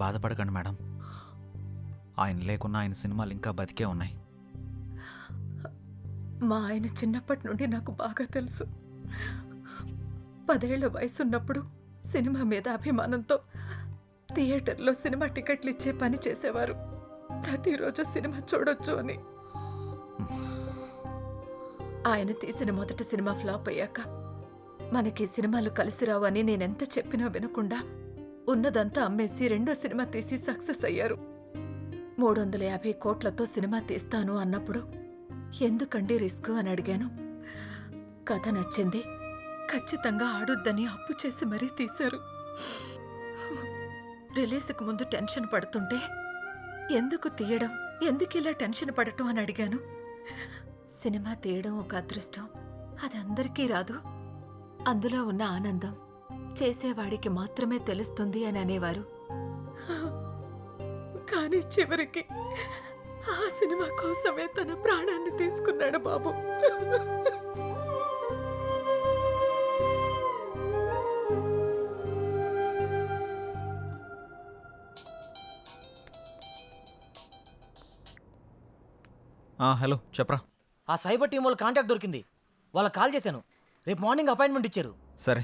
బాధపడకండి మేడం, ఆయన లేకున్నా ఆయన సినిమాలు ఇంకా బతికే ఉన్నాయి. మా ఆయన చిన్నప్పటి నుండి నాకు బాగా తెలుసు. 10 ఏళ్ల వయసున్నప్పుడు సినిమా మీద అభిమానంతో థియేటర్లో సినిమా టికెట్లు ఇచ్చే పని చేసేవారు. ప్రతిరోజు సినిమా చూడొచ్చు అని. ఆయన తీసిన మొదటి సినిమా ఫ్లాప్ అయ్యాక మనకి సినిమాలు కలిసి రావు అని నేనెంత చెప్పినా వినకుండా ఉన్నదంతా అమ్మేసి రెండో సినిమా తీసి సక్సెస్ అయ్యారు. 350 కోట్లతో సినిమా తీస్తాను అన్నప్పుడు ఎందుకండి రిస్క్ అని అడిగాను. కథ నచ్చింది, ఖచ్చితంగా ఆడొద్దని అప్పు చేసి మరీ తీశారు. రిలీజ్కి ముందు టెన్షన్ పడుతుంటే ఎందుకు తీయడం, ఎందుకు ఇలా టెన్షన్ పడటం అని అడిగాను. సినిమా తీయడం ఒక అదృష్టం, అది అందరికీ రాదు. అందులో ఉన్న ఆనందం చేసేవాడికి మాత్రమే తెలుస్తుంది అని అనేవారు. కానీ చివరికి ఆ సినిమా కోసమే తన ప్రాణాన్ని తీసుకున్నాడు బాబు. హలో చెప్పరా. ఆ సైబర్ టీం వాళ్ళ కాంటాక్ట్ దొరికింది, వాళ్ళకి కాల్ చేశాను. రేపు మార్నింగ్ అపాయింట్మెంట్ ఇచ్చారు. సరే,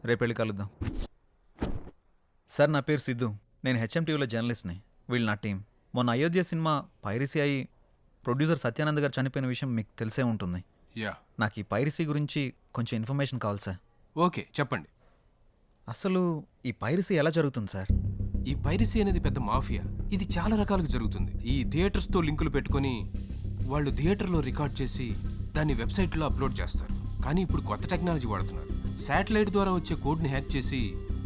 రేపు వెళ్ళి కలుద్దాం. సార్, నా పేరు సిద్ధు, నేను హెచ్ఎంటీవీలో జర్నలిస్ట్ని. వీళ్ళు నా టీం. మొన్న అయోధ్య సినిమా పైరసీ అయ్యి ప్రొడ్యూసర్ సత్యానంద్ గారు చనిపోయిన విషయం మీకు తెలిసే ఉంటుంది. నాకు ఈ పైరసీ గురించి కొంచెం ఇన్ఫర్మేషన్ కావాలి సార్. ఓకే, చెప్పండి. అసలు ఈ పైరసీ ఎలా జరుగుతుంది సార్? ఈ పైరసీ అనేది పెద్ద మాఫియా. ఇది చాలా రకాలుగా జరుగుతుంది. ఈ థియేటర్స్తో లింకులు పెట్టుకొని వాళ్ళు థియేటర్లో రికార్డ్ చేసి దాన్ని వెబ్సైట్లో అప్లోడ్ చేస్తారు. కానీ ఇప్పుడు కొత్త టెక్నాలజీ వాడుతున్నారు. శాటిలైట్ ద్వారా వచ్చే కోడ్ని హ్యాక్ చేసి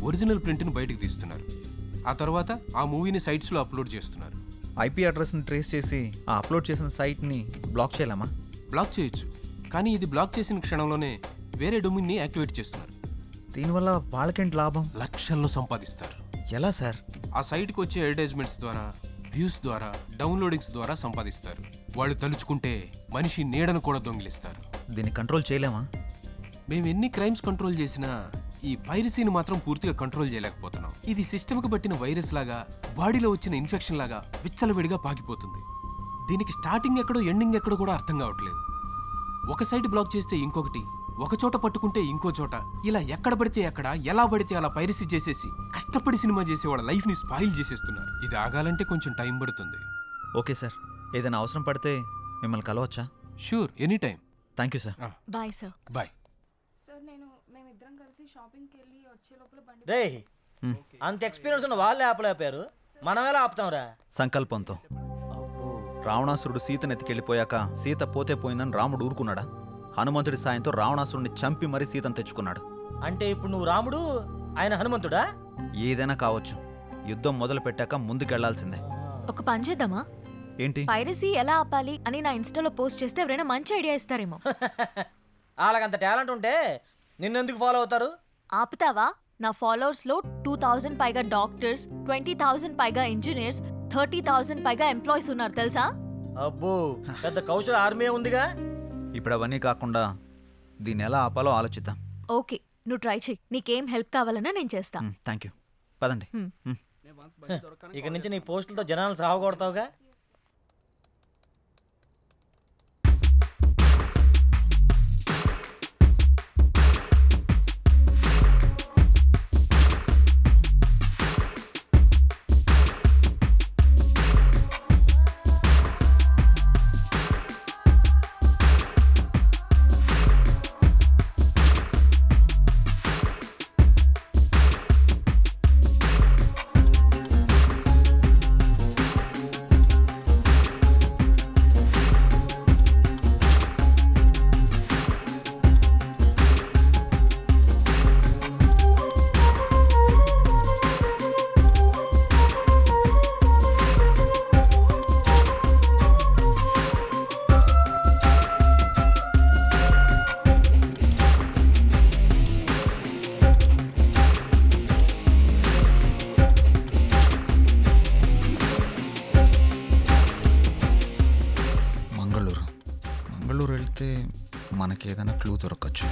ఒరిజినల్ ప్రింట్ని బయటకు తీస్తున్నారు. ఆ తర్వాత ఆ మూవీని సైట్స్లో అప్లోడ్ చేస్తున్నారు. ఐపీ అడ్రస్ని ట్రేస్ చేసి ఆ అప్లోడ్ చేసిన సైట్ని బ్లాక్ చేయలేమా? బ్లాక్ చేయొచ్చు, కానీ ఇది బ్లాక్ చేసిన క్షణంలోనే వేరే డొమైన్ని యాక్టివేట్ చేస్తున్నారు. దీనివల్ల వాళ్ళకేంటి లాభం? లక్షల్లో సంపాదిస్తారు. ఎలా సార్? ఆ సైట్కి వచ్చే అడ్వర్టైజ్మెంట్స్ ద్వారా, వ్యూస్ ద్వారా, డౌన్లోడింగ్స్ ద్వారా సంపాదిస్తారు. వాళ్ళు తలుచుకుంటే మనిషి నీడను కూడా దొంగిలిస్తారు. దీన్ని కంట్రోల్ చేయలేమా? మేము ఎన్ని క్రైమ్స్ కంట్రోల్ చేసినా ఈ పైరసీని మాత్రం పూర్తిగా కంట్రోల్ చేయలేకపోతున్నాం. ఇది సిస్టమ్కి పట్టిన వైరస్ లాగా, బాడీలో వచ్చిన ఇన్ఫెక్షన్ లాగా విచ్చలవిడిగా పాకిపోతుంది. దీనికి స్టార్టింగ్ ఎక్కడో ఎండింగ్ ఎక్కడో కూడా అర్థం కావట్లేదు. ఒక సైట్ బ్లాక్ చేస్తే ఇంకొకటి, ఒక చోట పట్టుకుంటే ఇంకో చోట, ఇలా ఎక్కడ పడితే ఎక్కడ, ఎలా పడితే అలా పైరసీ చేసేసి కష్టపడి సినిమా చేసే వాళ్ళ లైఫ్ని స్పాయిల్ చేసేస్తున్నారు. ఇది ఆగాలంటే కొంచెం టైం పడుతుంది. ఓకే సార్, ఏదైనా అవసరం పడితే మిమ్మల్ని కలవచ్చా? Sure, any time. Thank you sir. Bye sir. Bye sir. మేమిద్దరం కలిసి షాపింగ్కి వెళ్ళి వచ్చే లోపల బండి. రే, అంత ఎక్స్పీరియన్స్ ఉన్న వాళ్ళే ఆపలేపారు, మనం ఎలా ఆపుతాంరా? సంకల్పంతో. రావణాసురుడు సీతను ఎత్తికెళ్ళిపోయాక సీత పోతే పోయిందని రాముడు ఊరుకున్నాడా? హనుమంతుడి సాయంతో రావణాసురుడిని చంపి మరీ సీతను తెచ్చుకున్నాడు. అంటే ఇప్పుడు నువ్వు రాముడు, ఆయన హనుమంతుడా? ఏదైనా కావచ్చు, యుద్ధం మొదలు పెట్టాక ముందుకెళ్లాల్సిందే. ఒక పని చేద్దామా? ఏంటి? పైరసీ ఎలా ఆపాలి అని నా ఇన్స్టాలో పోస్ట్ చేస్తే ఎవరైనా మంచి ఐడియా ఇస్తారేమో. వాళ్ళకంత టాలెంట్ ఉంటే నిన్నెందుకు ఫాలో అవుతారు? ఆపుతావా? నా ఫాలోవర్స్ లో 2000 పైగా డాక్టర్స్, 20,000 పైగా ఇంజనీర్స్, 30,000 పైగా ఎంప్లాయీస్ ఉన్నారు తెలుసా? అబ్బో, పెద్ద కౌశల ఆర్మీ ఉందిగా. ఇప్పుడు అవన్నీ కాకుండా దీన్ని ఎలా ఆపాలో ఆలోచిద్దాం. ఓకే, నువ్వు ట్రై చెయ్యి. నీకేం హెల్ప్ కావాలన్నా నేను చేస్తా. Thank you. పదండి. ఇక నుంచి నీ పోస్టులతో జనాలు సాగొడతావుగా. మంగళూరు వెళ్తే మనకి ఏదైనా క్లూ దొరకచ్చు.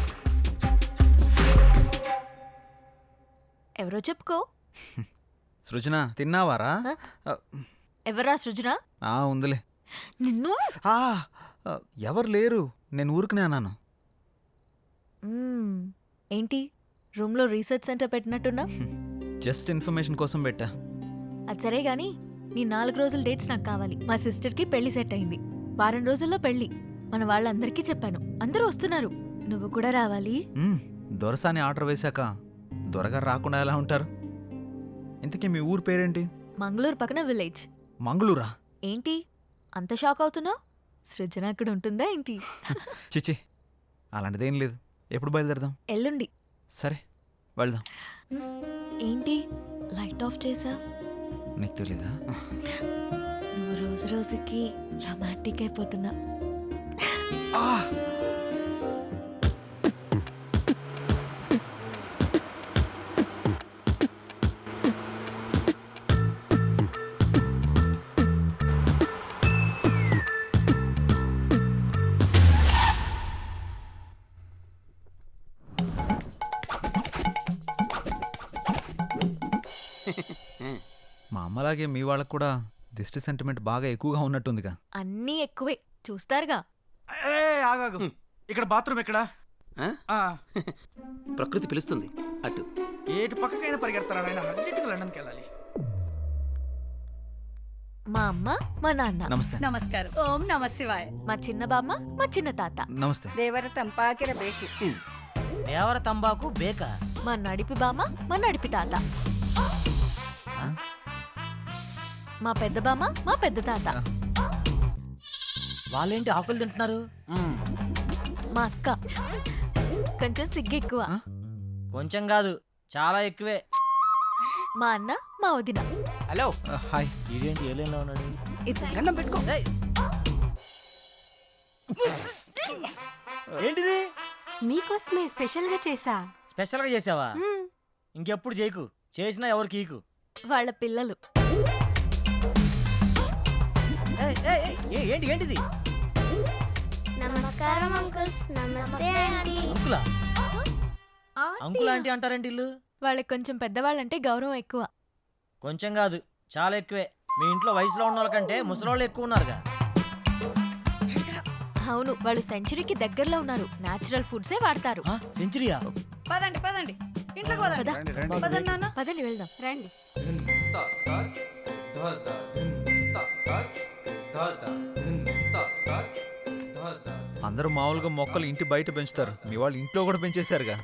ఎవరో చెప్పుకో. సృజన తిన్నావారా? ఎవరా సృజన? ఉందిలే. నిన్ను ఆ, ఎవరు లేరు, నేను ఊరికనే అన్నాను. ఏంటి రూమ్లో రీసెర్చ్ సెంటర్ పెట్టినట్టున్నా? జస్ట్ ఇన్ఫర్మేషన్ కోసం పెట్టా. అది సరే గాని నీ 4 రోజుల డేట్స్ నాకు కావాలి. మా సిస్టర్కి పెళ్లి సెట్ అయింది. వారం రోజుల్లో పెళ్లి. మన వాళ్ళందరికీ చెప్పాను, అందరూ వస్తున్నారు. నువ్వు కూడా రావాలి. దొరసాని ఆర్డర్ వేశాక దొరగారు రాకుండా ఎలా ఉంటారు? ఇంతకీ మీ ఊరు పేరేంటి? మంగళూరు పక్కన విలేజ్. మంగళూరా? ఏంటి అంత షాక్ అవుతున్నావు? సృజన అక్కడ ఉంటుందా ఏంటి? చిచి, అలాంటిదేం లేదు. ఎప్పుడు బయలుదేరదాం? ఎల్లుండి. సరే వెళ్దాం. ఏంటి లైట్ ఆఫ్ చేసా? నీకు తెలీదా? నువ్వు రోజు రోజుకి రొమాంటిక్ అయిపోతున్నా. మా అమ్మలాగే మీ వాళ్ళకు కూడా దిష్టి సెంటిమెంట్ బాగా ఎక్కువగా ఉన్నట్టుందిగా. అన్నీ ఎక్కువే చూస్తారుగా. ఆగాగు. ఇక్కడ బాత్రూమ్ ఎక్కడా? ప్రకృతి పిలుస్తుంది అటు. ఏటు పక్కకైనా పరిగెడతారా నాయన? అర్జెంటుగా లండన్కి వెళ్ళాలి. మా అమ్మ మా నాన్న. నమస్తే. ನಮಸ್ಕಾರ. ಓಂ ನಮ ಶಿವಾಯ. మా చిన్న బామ్మ మా చిన్న తాత. నమస్తే. ದೇವರ ತಂಪಾಗಿರಬೇಕು. దేవర తంబాకు బేక. మా నడిపి బామ్మ మా నడిపి తాత. మా పెద్ద బామ్మ మా పెద్ద తాత. వాళ్ళేంటి ఆకులు తింటున్నారు? మా అక్క కొంచెం సిగ్గు ఎక్కువ. కొంచెం కాదు చాలా ఎక్కువే. మా అన్న మా వదిన. Hello hi. ఇదేంటి ఏలేలో ఉన్నాడు? గన్నం పెట్టుకో. ఏంటిది? మీకోసమే స్పెషల్ గా చేసా. స్పెషల్ గా చేసావా? ఇంకెప్పుడు చేయకు. చేసినా ఎవరికి ఈకు. వాళ్ళ పిల్లలు. ఏంటి ఏంటిది? నమస్కారం అంకుల్స్. నమస్తే ఆంటీ. అంకులా? అంకుల్ ఆంటీ అంటారేంటి ఇల్లు? వాళ్ళకి కొంచెం పెద్దవాళ్ళంటే గౌరవం ఎక్కువ. కొంచెం కాదు చాలా ఎక్కువే. మీ ఇంట్లో వయసులో ఉన్న వాళ్ళకంటే ముసలోళ్ళు ఎక్కువ ఉన్నారుగా. అవును, వాళ్ళు సెంచరీకి దగ్గరలో ఉన్నారు. నేచురల్ ఫుడ్సే వాడతారు. సెంచరీయా? పదండి పదండి ఇంట్లోకి పదండి. పద. పదండి నాన్న. పదండి వెళ్దాం. రండి. అందరూ మామూలుగా మొక్కలు ఇంటి బయట పెంచుతారు, మీ వాళ్ళు ఇంట్లో కూడా పెంచేశారుగా.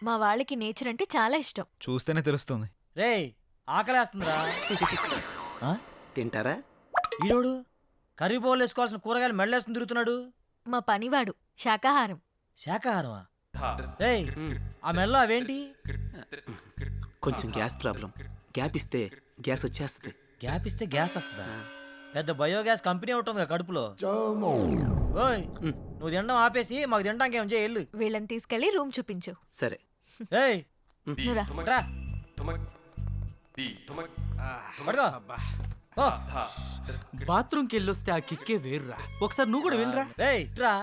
మా వాళ్ళకి నేచర్ అంటే చాలా ఇష్టం. చూస్తేనే తెలుస్తుంది. రేయ్ ఆకలేస్తుందిరా. తింటారా? ఈరోడు కర్రీ బౌల్ వేసుకోవాల్సిన కూరగాయలు మెడలేసుకుని తిరుగుతున్నాడు. మా పనివాడు శాకాహారం. శాకాహారమా? రేయ్ ఆ మెడలో అవేంటి? కొంచెం గ్యాస్ ప్రాబ్లం. గ్యాప్ ఇస్తే గ్యాస్ వచ్చేస్తుంది. గ్యాప్ ఇస్తే గ్యాస్ వస్తుందా? పెద్ద బయోగ్యాస్ కంపెనీ ఉంటుంది కడుపులో. ఓయ్ నువ్వు తినడం ఆపేసి మాకు తినడానికి ఏం చేయాలి? వీళ్ళని తీసుకెళ్లి రూమ్ చూపించు. సరే. ఏయ్ నువ్వురా. రా. పడుకో. ఓ. బాత్రూమ్కి వెళ్ళొస్తే ఆ కిక్కే వేర్రా. ఒకసారి నువ్వు కూడా వెళ్ళరా. ఏయ్ రా.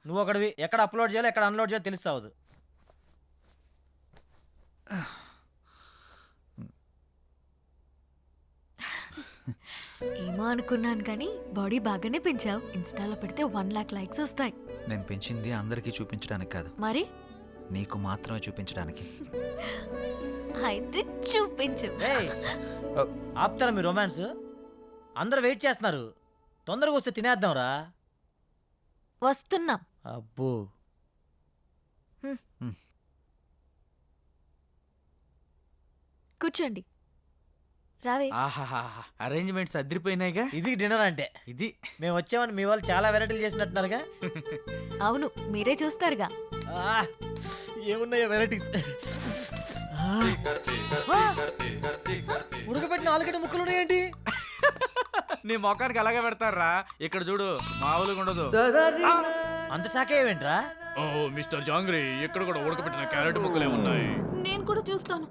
నువ్వు ఒకటివి ఎక్కడ అప్లోడ్ చేయాలో ఎక్కడ అన్లోడ్ చేయాలో తెలుస్తావు. ఏమో అనుకున్నాను కానీ బాడీ బాగానే పెంచావు. ఇన్స్టాలో పెడితే 1 lakh లైక్స్ వస్తాయి. నేను పెంచింది అందరికీ చూపించడానికి కాదు, మరి నీకు మాత్రమే చూపించడానికి. అయితే చూపించు. ఏయ్ ఆపుతారా మీ రొమాన్స్? అందరూ వెయిట్ చేస్తున్నారు. తొందరగా వస్తే తినేద్దాం రా. వస్తున్నాం. అబ్బో కూర్చోండి. రావే. ఆహాహా, అరేంజ్మెంట్స్ అదిరిపోయినాయిగా. ఇది డిన్నర్ అంటే. ఇది మేము వచ్చామని మీ వాళ్ళు చాలా వెరైటీలు చేసినట్టున్నారుగా. అవును, మీరే చూస్తారుగా. ఆ, ఏమున్నాయో వెరైటీస్. ఉడకబెట్టిన ఆలుగడ్డ ముక్కలు ఉన్నాయేంటి? నీ మొఖానికి అలాగే పెడతారా. ఇక్కడ చూడు, మామూలుగా ఉండదు. అంత శాఖ ఏమేంట్రా? ఓ మిస్టర్ జాంగ్రీ, ఇక్కడ కూడా ఉడకబెట్టిన క్యారెట్ ముక్కలే ఉన్నాయి. నేను కూడా చూస్తాను.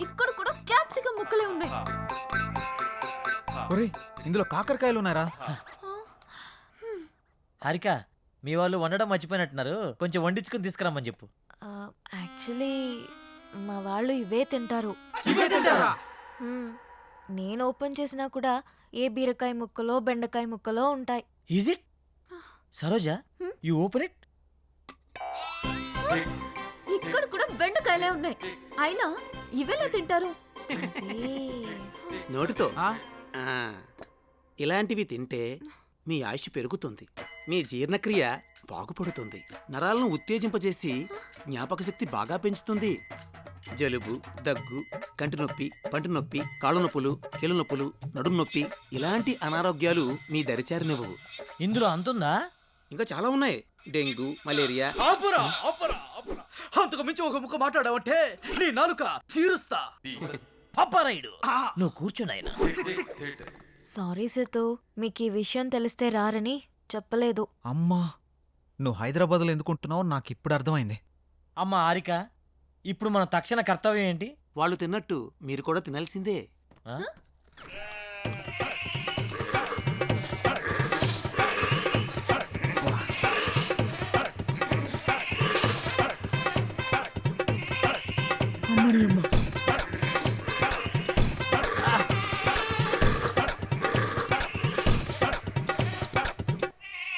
ఇక్కడ కూడా క్యాప్సికం ముక్కలే ఉన్నాయి. ఒరేయ్, ఇందులో కాకరకాయలు ఉన్నారా? హారిక, మీ వాళ్ళు వండడం మర్చిపోయినట్టున్నారు. కొంచెం వండించుకుని తీసుకురమ్మని చెప్పు. యాక్చువల్లీ యాక్చువల్లీ మా వాళ్ళు ఇవే తింటారు. మ్మ్. నేను ఓపెన్ చేసినా కూడా ఏ బీరకాయ ముక్కలో బెండకాయ ముక్కలో ఉంటాయి. Is it Saroja you open it. ఇక్కడ కూడా బెండకాయలే ఉన్నాయి, అయినా ఇవెలా తింటారు? నోటితో ఇలాంటివి తింటే మీ ఆయుష్ పెరుగుతుంది, మీ జీర్ణక్రియ బాగుపడుతుంది, నరాలను ఉత్తేజింపజేసి జ్ఞాపక శక్తి బాగా పెంచుతుంది. జలుబు, దగ్గు, కంటి నొప్పి, పంటి నొప్పి, కాళ్ళు నొప్పులు, కీళ్ళ నొప్పులు, నడుము నొప్పి ఇలాంటి అనారోగ్యాలు మీ దరిచారినివ్వవు. ఇందులో అంతుందా? ఇంకా చాలా ఉన్నాయి. Dengue, malaria. ఆపురా ఆపురా ఆపురా, అంతకు మించి ఒక ముక్క మాట్లాడావంటే నీ నాలుక చీరుస్తా. పప్పరాయుడు నువ్వు కూర్చున్నాయన. సారీ సేతు, మీకు ఈ విషయం తెలిస్తే రారని చెప్పలేదు. అమ్మా, నువ్వు హైదరాబాద్లో ఎందుకుంటున్నావో నాకు ఇప్పుడు అర్థమైంది. అమ్మ హారిక, ఇప్పుడు మన తక్షణ కర్తవ్యం ఏంటి? వాళ్ళు తిన్నట్టు మీరు కూడా తినాల్సిందే. ఆ?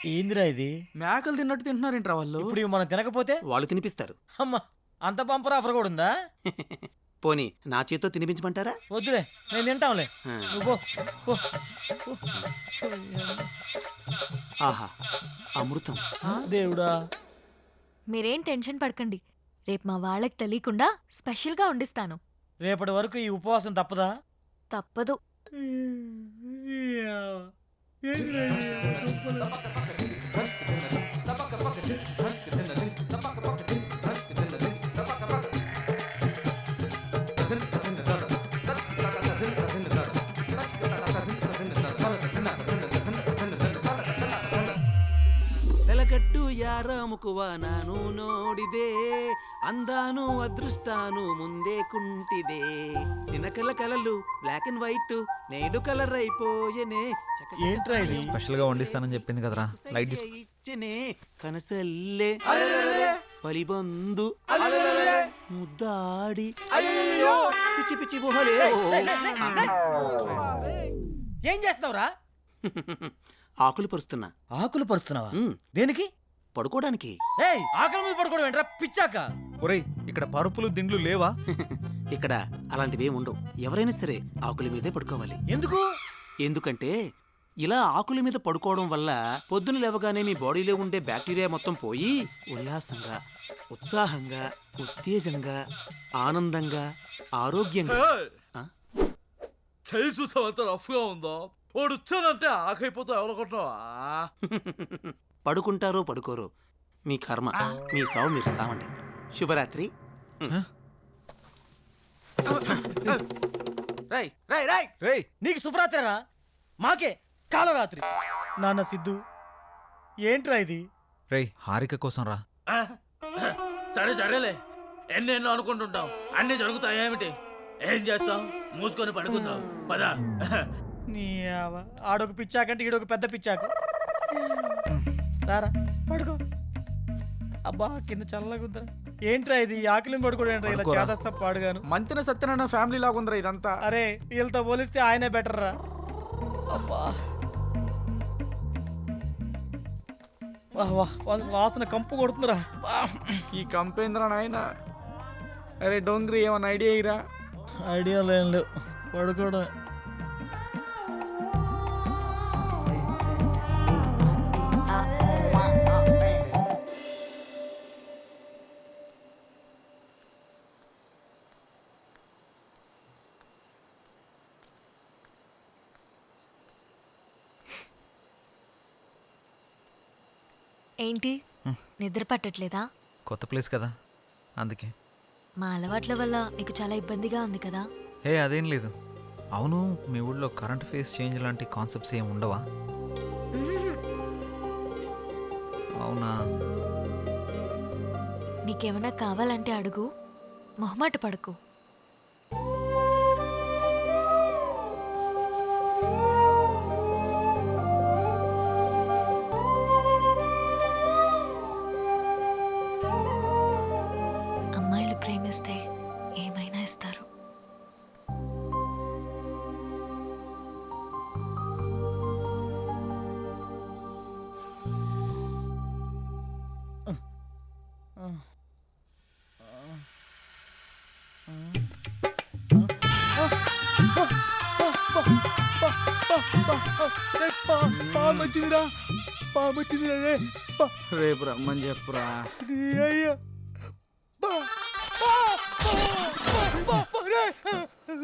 ఏందిరా ఇది? మేకలు తిన్నట్టు తింటున్నారేంట్రా వాళ్ళు? ఇప్పుడు ఇవి మనం తినకపోతే వాళ్ళు తినిపిస్తారు. అమ్మా, అంత బంపర్ ఆఫర్ కూడా ఉందా? పోనీ నా చేత్తో తినిపించమంటారా? వద్దులే, నేను తింటాంలే. ఆ. నువ్వు పో, పో. ఆహా, అమృతం. దేవుడా. మీరేం టెన్షన్ పడకండి, రేపు మా వాళ్ళకి తెలియకుండా స్పెషల్గా వండిస్తాను. రేపటి వరకు ఈ ఉపవాసం తప్పదా? తప్పదు. వెలగట్టు యారాముకువ నాను నోడిదే, అందాను అదృష్టాను ముందే కుంటిదే, తినకల కలలు బ్లాక్ అండ్ వైట్ నేడు కలర్ అయిపోయెనే. ఏంట్రా ఇది? స్పెషల్గా వండిస్తానని చెప్పింది కదరా, లైట్ తీసుకో. ఇచ్చనే కనసల్లే పలిబందు ముద్దాడి పిచ్చి పిచ్చి గుహలే. ఏం చేస్తున్నావురా? ఆకులు పరుస్తున్నా. ఆకులు పరుస్తున్నావా? ఉమ్, దేనికి? పడుకోవడానికి. ఏయ్, ఆకలి మీద పడుకోవడం ఏంట్రా పిచ్చాక? ఒరేయ్, ఇక్కడ పరుపులు దిండ్లు లేవా? ఇక్కడ అలాంటివి ఉండవు. ఎవరైనా సరే ఆకుల మీదే పడుకోవాలి. ఎందుకు? ఎందుకంటే ఇలా ఆకుల మీద పడుకోవడం వల్ల పొద్దున లేవగానే మీ బాడీలో ఉండే బ్యాక్టీరియా మొత్తం పోయి ఉల్లాసంగా, ఉత్సాహంగా, ఉత్తేజంగా, ఆనందంగా, ఆరోగ్యంగా. ఆ? చేయి చూసావు ఎంత రఫ్గా ఉందో. వాడు వచ్చానంటే ఆకైపోతావు. ఎవరనుకుంటున్నావా? పడుకుంటారో పడుకోరో మీ కర్మ, మీ సావు మీరు సావండి. శుభరాత్రి. రై రై రై రేయ్, నీకు శుభరాత్రిరా, మాకే కాలరాత్రి. నాన్న సిద్ధు, ఏంట్రా ఇది? రేయ్, హారిక కోసం రా. సరే సరేలే, ఎన్నెన్నో అనుకుంటుంటాం, అన్నీ జరుగుతాయి. ఏమిటి ఏం చేస్తాం? మూసుకొని పడుకుందాం పద. నీ ఆడొక పిచ్చాకంటే ఈడొక పెద్ద పిచ్చాకు. సారా పడుకో. అబ్బా, కింద చల్లగా ఉందా? ఏంట్రా ఇది? ఆకలిని పడుకోవడం ఏంట్రా? ఇలా పడుకోరా. చేదస్తా పాడుగాను. మంతిన సత్యనారాయణ ఫ్యామిలీ లాగా ఉందిరా ఇదంతా. అరే, వీళ్ళతో పోలిస్తే ఆయనే బెటర్ రా. అబ్బా, వాహ్ వాహ్, వాసన కంపు కొడుతుందిరా. ఈ కంపేంద్ర నాయన. అరే డోంగ్రీ, ఏమన్నా ఐడియా ఇరా? ఐడియా లేవు, పడుకోవడం. ఏంటి, నిద్ర పట్టట్లేదా? కొత్త ప్లేస్ కదా, అందుకే. మా అలవాట్ల వల్ల నీకు చాలా ఇబ్బందిగా ఉంది కదా? హే, అదేం లేదు. అవును, మీ ఊళ్ళో కరెంట్ ఫేస్ చేంజ్ లాంటి కాన్సెప్ట్స్ ఏమి ఉండవా? మ్మ్. అవునా? నీకేమైనా కావాలంటే అడుగు, మొహమాట పడకు. అమ్మాయిలు వచ్చిందిరా పాము వచ్చిందిరా రే రేపు రమ్మని చెప్పురా అయ్యా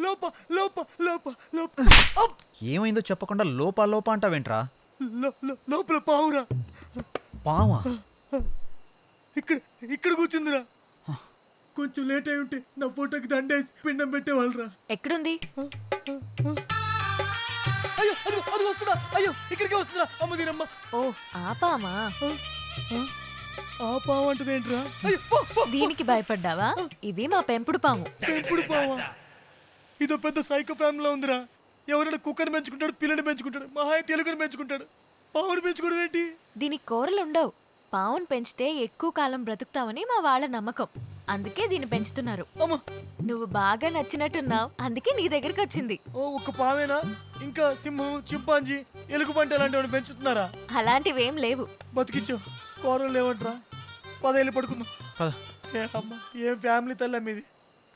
లోప లోప లోప లోప ఏమైందో చెప్పకుండా లోపా లోపా అంటావేంట్రా? లోపల పావురా పావా? ఇక్కడ ఇక్కడ కూర్చుందిరా కొంచెం లేట్ అయి ఉంటే నా ఫోటోకి దండేసి పిండం పెట్టేవాళ్ళరా ఎక్కడుంది? అయ్యో అది అది వస్తుందా అయ్యో ఇక్కడికే వస్తుందా అమ్మ దీనమ్మ ఓ ఆపామా? ఆ పావు అంటది ఏంట్రా అయ్యో పో, పో. దీనికి భయపడ్డావా? ఇది మా పెంపుడు పాము. పెంపుడు పావా ఇదో పెద్ద సైకో ఫ్యామిలీలో ఉందిరా. ఎవరైనా కుక్కని పెంచుకుంటాడు, పిల్లని పెంచుకుంటాడు, మహాయ తెలుగుని పెంచుకుంటాడు, పావుని పెంచుకోవడం ఏంటి? దీనికి కూరలు ఉండవు. పావును పెంచితే ఎక్కువ కాలం బ్రతుకుతావని మా వాళ్ళ నమ్మకం. అందుకే దీన్ని పెంచుతున్నారు. అమ్మా నువ్వు బాగా నచ్చినట్టున్నావు, అందుకే నీ దగ్గరికి వచ్చింది. ఓ ఒక్క పావేనా? ఇంకా సింహం, చింపాంజీ, ఎలుగుబంటి అలాంటివి పెంచుతున్నారా? అలాంటివేం లేవు. బతికించు కూరలు లేవంట్రా. 10 ఏళ్ళు పడుకుందాం. పద. ఏ అమ్మా ఏం ఫ్యామిలీ తల్లి మీది.